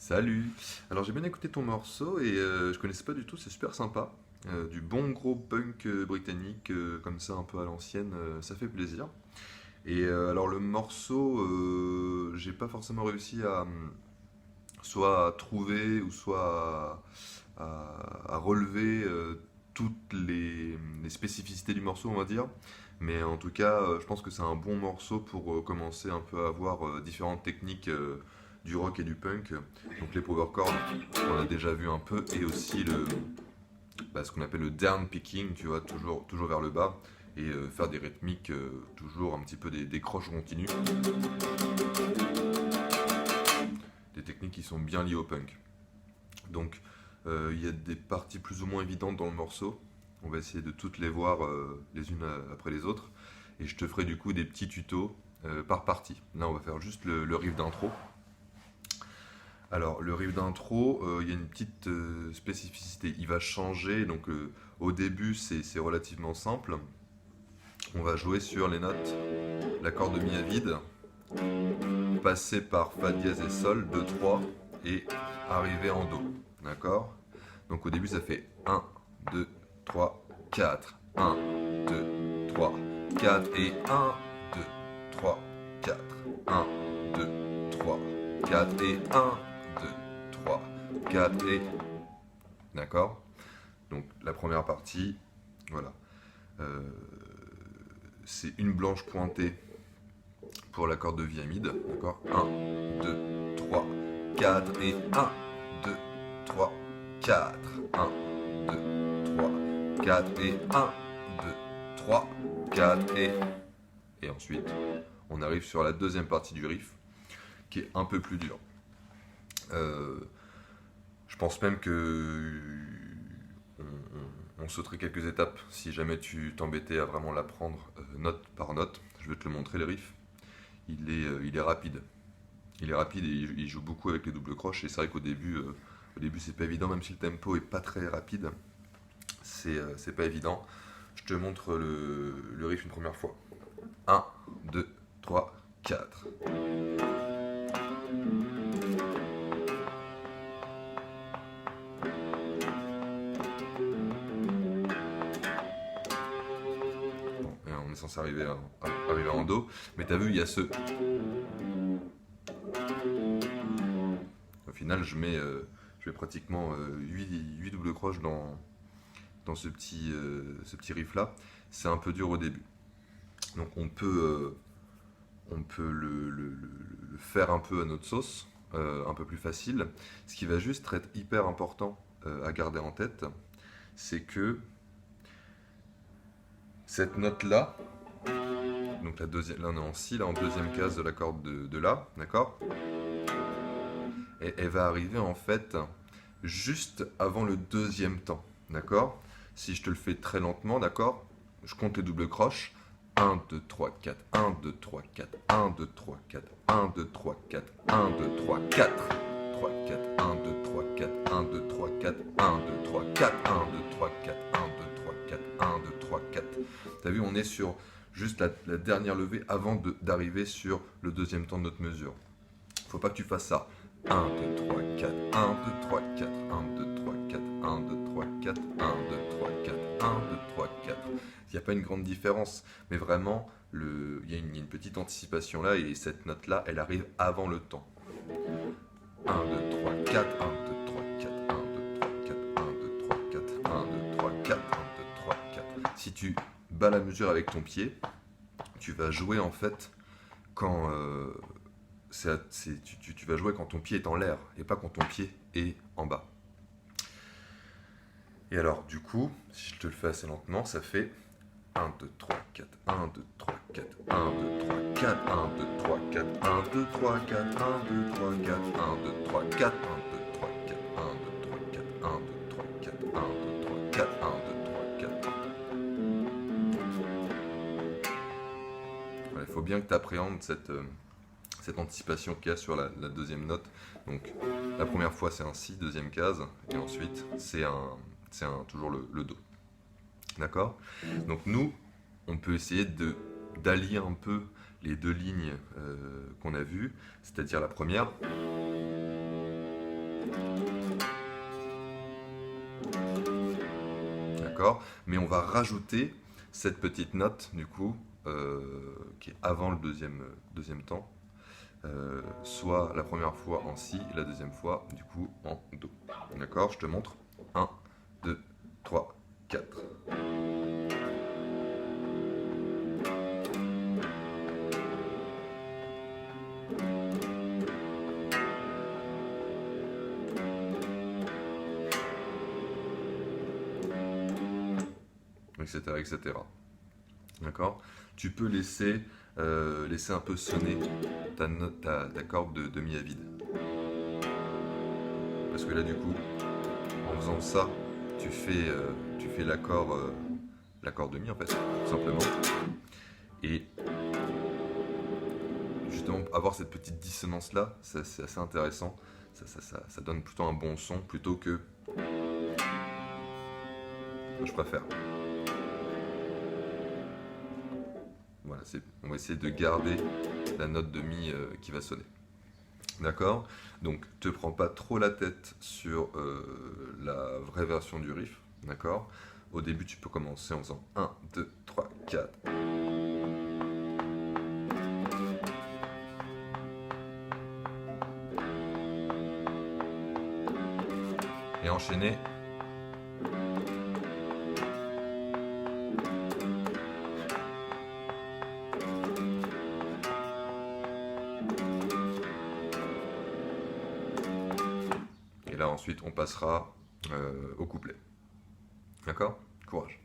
Salut! Alors j'ai bien écouté ton morceau et je connaissais pas du tout, c'est super sympa. Du bon gros punk britannique comme ça un peu à l'ancienne, ça fait plaisir. Et alors le morceau, j'ai pas forcément réussi à soit à trouver ou soit à relever toutes les spécificités du morceau, on va dire. Mais en tout cas, je pense que c'est un bon morceau pour commencer un peu à voir différentes techniques du rock et du punk. Donc les power chords, on a déjà vu un peu, et aussi ce qu'on appelle le down picking, tu vois, toujours vers le bas, et faire des rythmiques, toujours un petit peu des croches continues, des techniques qui sont bien liées au punk. Donc il y a des parties plus ou moins évidentes dans le morceau. On va essayer de toutes les voir les unes après les autres. Et je te ferai du coup des petits tutos par partie. Là, on va faire juste le riff d'intro. Alors, le riff d'intro, il y a une petite spécificité. Il va changer. Donc, au début, c'est relativement simple. On va jouer sur les notes, l'accord de mi à vide, passer par fa dièse et sol, 2, 3, et arriver en do. D'accord? Donc, au début, ça fait 1, 2, 3, 4. 1, 2, 3, 4. Et 1, 2, 3, 4. 1, 2, 3, 4. Et 1, 2, 3, 4. Et... D'accord? Donc, la première partie, voilà. Euh, c'est une blanche pointée pour l'accord de viamide. D'accord? 1, 2, 3, 4. Et 1, 2, 3, 4. 1, 2, 3, 4. Et 1, 2, 3, 4. Et ensuite, on arrive sur la deuxième partie du riff, qui est un peu plus dure. Je pense même que on sauterait quelques étapes si jamais tu t'embêtais à vraiment l'apprendre note par note. Je vais te le montrer, le riff. Il est rapide. Il est rapide et il joue beaucoup avec les doubles croches. Et c'est vrai qu'au début, c'est pas évident, même si le tempo est pas très rapide. C'est pas évident. Je te montre le riff une première fois. 1, 2, 3, 4. Bon, et on est censé arriver en do. Mais t'as vu, il y a ce... Au final, je mets pratiquement 8 doubles croches dans ce petit riff là. C'est un peu dur au début. Donc on peut le faire un peu à notre sauce, un peu plus facile. Ce qui va juste être hyper important à garder en tête, c'est que cette note là, donc la deuxième, là on est en si, là en deuxième case de l'accord de la, d'accord? Et elle va arriver en fait juste avant le deuxième temps, d'accord? Si je te le fais très lentement, d'accord? Je compte les doubles croches. 1, 2, 3, 4, 1, 2, 3, 4, 1, 2, 3, 4, 1, 2, 3, 4, 1, 2, 3, 4, 3, 4, 1, 2, 3, 4, 1, 2, 3, 4, 1, 2, 3, 4, 1, 2, 3, 4, 1, 2, 3, 4, 1, 2, 3, 4. T'as vu, on est sur juste la dernière levée avant d'arriver sur le deuxième temps de notre mesure. Faut pas que tu fasses ça. 1, 2, 3, 4, 1, 2, 3, 4, 1, 2, 3, 4, 1, 2, 3, 4, 1, 2, 3, 4, 1, 2, 3, 4. Il n'y a pas une grande différence, mais vraiment, il y a une petite anticipation là, et cette note-là, elle arrive avant le temps. 1, 2, 3, 4, 1, 2, 3, 4, 1, 2, 3, 4, 1, 2, 3, 4, 1, 2, 3, 4, 1, 2, 3, 4. Si tu bats la mesure avec ton pied, tu vas jouer en fait quand... tu vas jouer quand ton pied est en l'air et pas quand ton pied est en bas. Et alors, du coup, si je te le fais assez lentement, ça fait 1, 2, 3, 4, 1, 2, 3, 4, 1, 2, 3, 4, 1, 2, 3, 4, 1, 2, 3, 4, 1, 2, 3, 4, 1, 2, 3, 4, 1, 2, 3, 4, 1, 2, 3, 4, 1, 2, 3, 4, 1, 2, 3, 4, 1, 2, 3, 4. Voilà, il faut bien que tu appréhendes cette anticipation qu'il y a sur la deuxième note. Donc la première fois c'est un si, deuxième case, et ensuite c'est toujours le do. D'accord? Donc nous, on peut essayer d'allier un peu les deux lignes qu'on a vues, c'est-à-dire la première, D'accord? Mais on va rajouter cette petite note, du coup, qui est avant le deuxième temps, soit la première fois en si, et la deuxième fois, du coup, en do. D'accord? Je te montre. 1, 2, 3, 4. Etc., etc. D'accord? Tu peux laisser un peu sonner ta corde de mi à vide. Parce que là, du coup, en faisant ça, tu fais l'accord de mi, en fait, tout simplement. Et justement, avoir cette petite dissonance-là, c'est assez intéressant. Ça donne plutôt un bon son, plutôt que... Je préfère. Voilà, on va essayer de garder la note de mi qui va sonner. D'accord? Donc, te prends pas trop la tête sur la vraie version du riff. D'accord? Au début, tu peux commencer en faisant 1, 2, 3, 4. Et enchaîner. Et là, ensuite, on passera au couplet. D'accord? Courage.